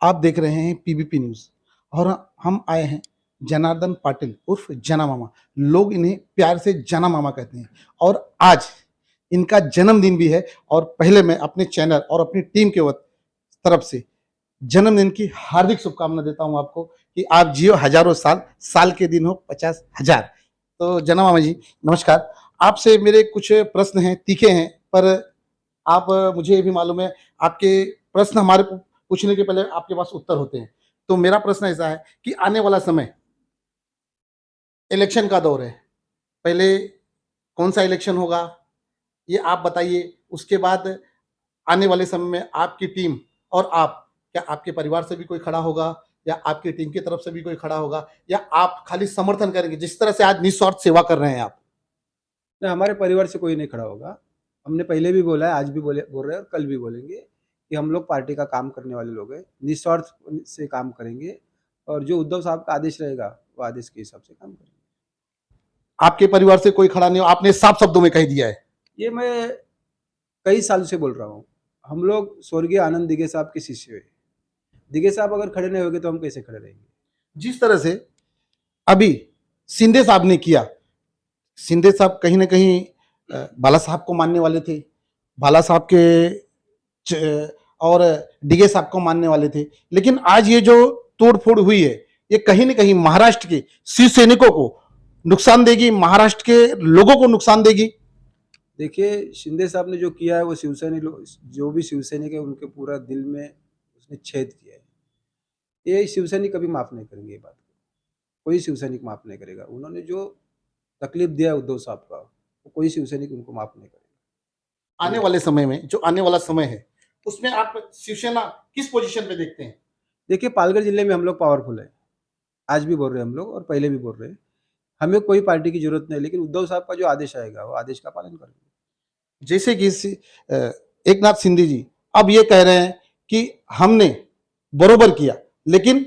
आप देख रहे हैं पीबीपी न्यूज़ और हम आए हैं जनार्दन पाटिल उर्फ जना मामा। लोग इन्हें प्यार से जना मामा कहते हैं और आज इनका जन्मदिन भी है। और पहले मैं अपने चैनल और अपनी टीम के तरफ से जन्मदिन की हार्दिक शुभकामना देता हूं आपको कि आप जियो हजारों साल, साल के दिन हो 50,000। तो जना मामा जी नमस्कार। आपसे मेरे कुछ प्रश्न हैं, तीखे हैं, पर आप मुझे ये भी मालूम है आपके प्रश्न हमारे पूछने के पहले आपके पास उत्तर होते हैं। तो मेरा प्रश्न ऐसा है कि आने वाला समय इलेक्शन का दौर है। पहले कौन-सा इलेक्शन होगा ये आप बताइए। उसके बाद आने वाले समय में आपकी टीम और आप, क्या आपके परिवार से भी कोई खड़ा होगा या आपकी टीम की तरफ से भी कोई खड़ा होगा या आप खाली समर्थन करेंगे जिस तरह से आज निस्वार्थ सेवा कर रहे हैं आप? नहीं, हमारे परिवार से कोई नहीं खड़ा होगा। हमने पहले भी बोला है, आज भी बोल रहे हैं और कल भी बोलेंगे कि हम लोग पार्टी का काम करने वाले लोग हैं, निस्वार्थ से काम करेंगे और जो उद्धव साहब का आदेश रहेगा, वो आदेश के हिसाब से काम करेंगे। आपके परिवार से कोई खड़ा नहीं हो, आपने साफ शब्दों में कह दिया है। ये मैं कई साल से बोल रहा हूँ। हम लोग स्वर्गीय आनंद दिघे साहब के शिष्य हैं। दिघे साहब अगर खड़े नहीं होंगे तो हम कैसे खड़े रहेंगे? जिस तरह से अभी शिंदे साहब ने किया, शिंदे साहब कहीं न कहीं बाला साहब को मानने वाले थे। बाला साहब के और डीगे साहब को मानने वाले थे। लेकिन आज ये जो तोड़-फोड़ हुई है, ये कहीं न कहीं महाराष्ट्र के शिव सैनिकों को नुकसान देगी, महाराष्ट्र के लोगों को नुकसान देगी। देखिए, शिंदे साहब ने जो किया है वो शिवसैनिक लोग, जो भी शिवसैनिक है उनके पूरा दिल में उसने छेद किया है। ये शिवसैनिक कभी माफ़ नहीं करेंगे ये बात को। कोई शिवसैनिक माफ़ नहीं करेगा। उन्होंने जो तकलीफ दिया है उद्धव साहब का, वो कोई शिवसैनिक उनको माफ़ नहीं करेगा। आने वाले समय में जो आने वाला समय है, उसमें आप शिवसेना किस पोज़ीशन पे देखते हैं? देखिए, पालघर जिले में हम लोग पावरफुल हैं। आज भी बोल रहे हैं हम लोग और पहले भी बोल रहे हैं। हमें कोई पार्टी की ज़रूरत नहीं है, लेकिन उद्धव साहब का जो आदेश आएगा, वो आदेश का पालन करेंगे। जैसे कि एक नाथ शिंदे जी अब ये कह रहे हैं कि हमने बरोबर किया, लेकिन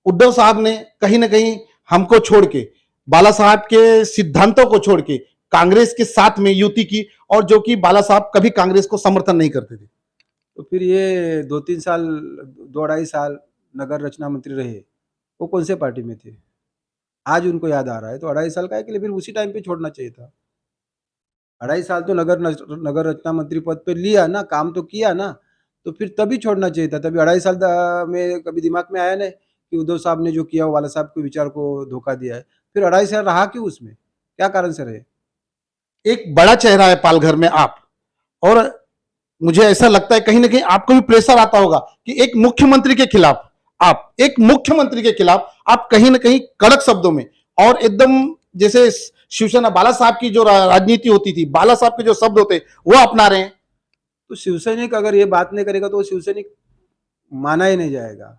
उद्धव साहब ने कहीं न कहीं हमको छोड़ के, बाला साहब के सिद्धांतों को छोड़ के कांग्रेस के साथ में युति की, और जो कि बाला साहब कभी कांग्रेस को समर्थन नहीं करते थे। तो फिर ये 2-3 साल, 2 ढाई साल नगर रचना मंत्री रहे, वो कौन से पार्टी में थे? आज उनको याद आ रहा है, तो अढ़ाई साल काहे के लिए? फिर उसी टाइम पे छोड़ना चाहिए था। अढ़ाई साल तो नगर रचना मंत्री पद पे लिया ना, काम तो किया ना, तो फिर तभी छोड़ना चाहिए था। तभी अढ़ाई साल में कभी दिमाग में आया नहीं कि उद्धव साहब ने जो किया वो वाला साहब के विचार को धोखा दिया है। फिर अढ़ाई साल रहा क्यों उसमें? क्या कारण से रहे? एक बड़ा चेहरा है पालघर में आप, और मुझे ऐसा लगता है कहीं ना कहीं आपको भी प्रेशर आता होगा कि एक मुख्यमंत्री के खिलाफ, आप एक मुख्यमंत्री के खिलाफ आप कहीं ना कहीं कड़क शब्दों में और एकदम जैसे शिवसेना बाला साहब की जो राजनीति होती थी, बाला साहब के जो शब्द होते वो अपना रहे हैं। तो शिवसैनिक अगर ये बात नहीं करेगा तो वो शिवसैनिक माना ही नहीं जाएगा।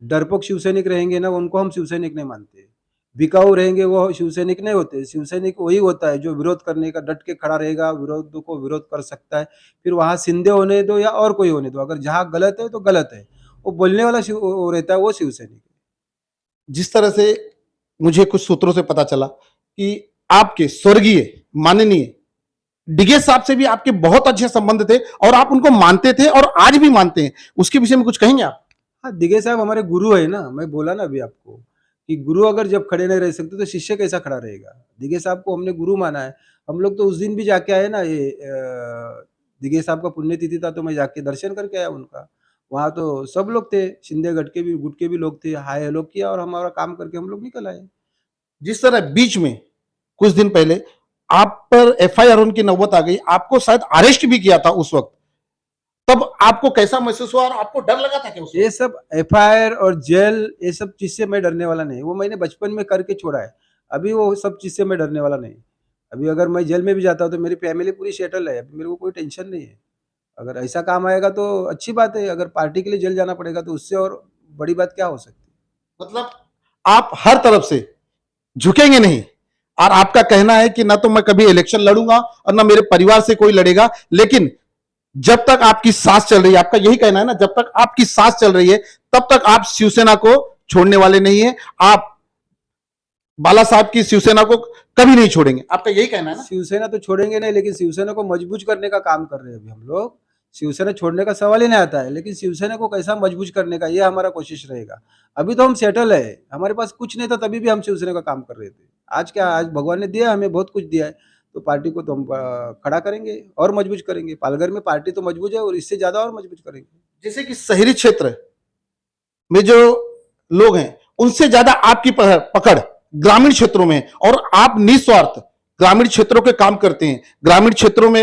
डरपोक शिवसैनिक रहेंगे ना, उनको हम शिवसैनिक नहीं मानते। बिकाऊ रहेंगे वो शिवसैनिक नहीं होते। शिवसैनिक वही होता है जो विरोध करने का डट के खड़ा रहेगा, विरोध को विरोध कर सकता है। फिर वहाँ शिंदे होने दो या और कोई होने दो, अगर जहाँ गलत है तो गलत है। वो बोलने वाला वो रहता है, वो शिवसैनिक है। जिस तरह से मुझे कुछ सूत्रों से पता चला कि आपके स्वर्गीय माननीय डीगे साहब से भी आपके बहुत अच्छे संबंध थे और आप उनको मानते थे और आज भी मानते हैं, उसके विषय में कुछ कहेंगे आप? हाँ, दिघे साहब हमारे गुरु है ना, मैं बोला ना अभी आपको कि गुरु अगर जब खड़े नहीं रह सकते तो शिष्य कैसा खड़ा रहेगा? दिघे साहब को हमने गुरु माना है। हम लोग तो उस दिन भी जाके आए ना, ये दिघे साहब का पुण्यतिथि था तो मैं जाके दर्शन करके आया उनका। वहाँ तो सब लोग थे, शिंदे गुट के भी लोग थे, हाय हेलो किया और हमारा काम करके हम लोग निकल आए। जिस तरह बीच में कुछ दिन पहले आप पर एफआईआर होने की नौबत आ गई, आपको शायद अरेस्ट भी किया था उस वक्त, तब आपको कैसा महसूस हुआ और आपको डर लगा था क्या उस वक्त? ये सब एफआईआर और जेल, ये सब चीज़ से मैं डरने वाला नहीं। वो मैंने बचपन में करके छोड़ा है। अभी वो सब चीज़ से मैं डरने वाला नहीं। अभी अगर मैं जेल में भी जाता हूँ तो मेरी फैमिली पूरी सेटल है। अभी मेरे को कोई टेंशन नहीं है। अगर ऐसा काम आएगा तो अच्छी बात है। अगर पार्टी के लिए जेल जाना पड़ेगा तो उससे और बड़ी बात क्या हो सकती है? मतलब आप हर तरफ से झुकेंगे नहीं, और आपका कहना है कि ना तो मैं कभी इलेक्शन लड़ूंगा और ना मेरे परिवार से कोई लड़ेगा, लेकिन जब तक आपकी सांस चल रही है, आपका यही कहना है ना, जब तक आपकी सांस चल रही है तब तक आप शिवसेना को छोड़ने वाले नहीं है, आप बाला साहब की शिवसेना को कभी नहीं छोड़ेंगे, आपका यही कहना है ना? शिवसेना तो छोड़ेंगे नहीं, लेकिन शिवसेना को मजबूत करने का काम कर रहे हैं अभी हम लोग। शिवसेना छोड़ने का सवाल ही नहीं आता है, लेकिन शिवसेना को कैसा मजबूत करने का ये हमारा कोशिश रहेगा। अभी तो हम सेटल है, हमारे पास कुछ नहीं था तभी भी हम शिवसेना का काम कर रहे थे। आज क्या, आज भगवान ने दिया, हमें बहुत कुछ दिया है, तो पार्टी को तो हम खड़ा करेंगे और मजबूत करेंगे। पालघर में पार्टी तो मजबूत है और इससे ज्यादा और मजबूत करेंगे। जैसे कि शहरी क्षेत्र में जो लोग हैं उनसे ज्यादा आपकी पकड़ ग्रामीण क्षेत्रों में है और आप निस्वार्थ ग्रामीण क्षेत्रों के काम करते हैं। ग्रामीण क्षेत्रों में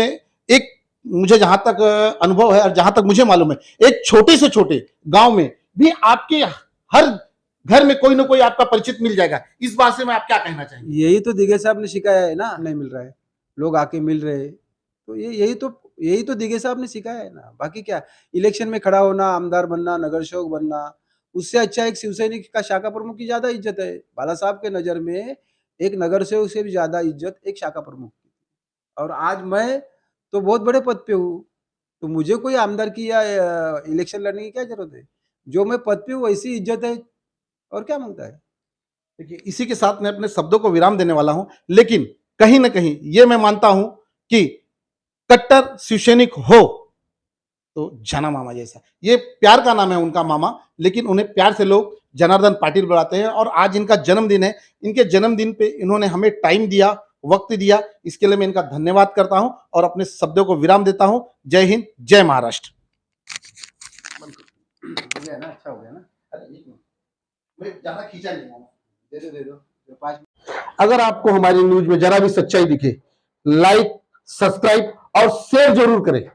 एक, मुझे जहां तक अनुभव है और जहां तक मुझे मालूम है, एक छोटे से छोटे गांव में भी आपके हर घर में कोई ना कोई आपका परिचित मिल जाएगा। इस बात से मैं आप क्या कहना चाहेंगे? यही तो दिघे साहब ने सिखाया है ना, नहीं मिल रहा है, लोग आके मिल रहे हैं, तो यही तो दिघे साहब ने सिखाया है ना। बाकी क्या, इलेक्शन में खड़ा होना, आमदार बनना, नगर सेवक बनना, उससे अच्छा एक शिवसैनिक का शाखा प्रमुख की ज्यादा इज्जत है। बाला साहब के नजर में एक नगर सेवक से भी ज्यादा इज्जत एक शाखा प्रमुख की। और आज मैं तो बहुत बड़े पद पे हूँ, तो मुझे कोई आमदार की या इलेक्शन लड़ने की क्या जरूरत है? जो मैं पद पे हूँ वैसी इज्जत है, और क्या मांगता है? देखिए, इसी के साथ मैं अपने शब्दों को विराम देने वाला हूं, लेकिन कहीं ना कहीं ये मैं मानता हूं कि कट्टर शिवसैनिक हो तो जना मामा जैसा, ये प्यार का नाम है उनका मामा, लेकिन उन्हें प्यार से लोग जनार्दन पाटिल बुलाते हैं। और आज इनका जन्मदिन है, इनके जन्मदिन पे इन्होंने हमें टाइम दिया, वक्त दिया, इसके लिए मैं इनका धन्यवाद करता हूं और अपने शब्दों को विराम देता हूं। जय हिंद, जय महाराष्ट्र। हो गया ना, अच्छा हो गया ना। मैं ज्यादा खींचा नहीं हूं। दे दो 5। अगर आपको हमारी न्यूज में जरा भी सच्चाई दिखे, लाइक, सब्सक्राइब और शेयर जरूर करें।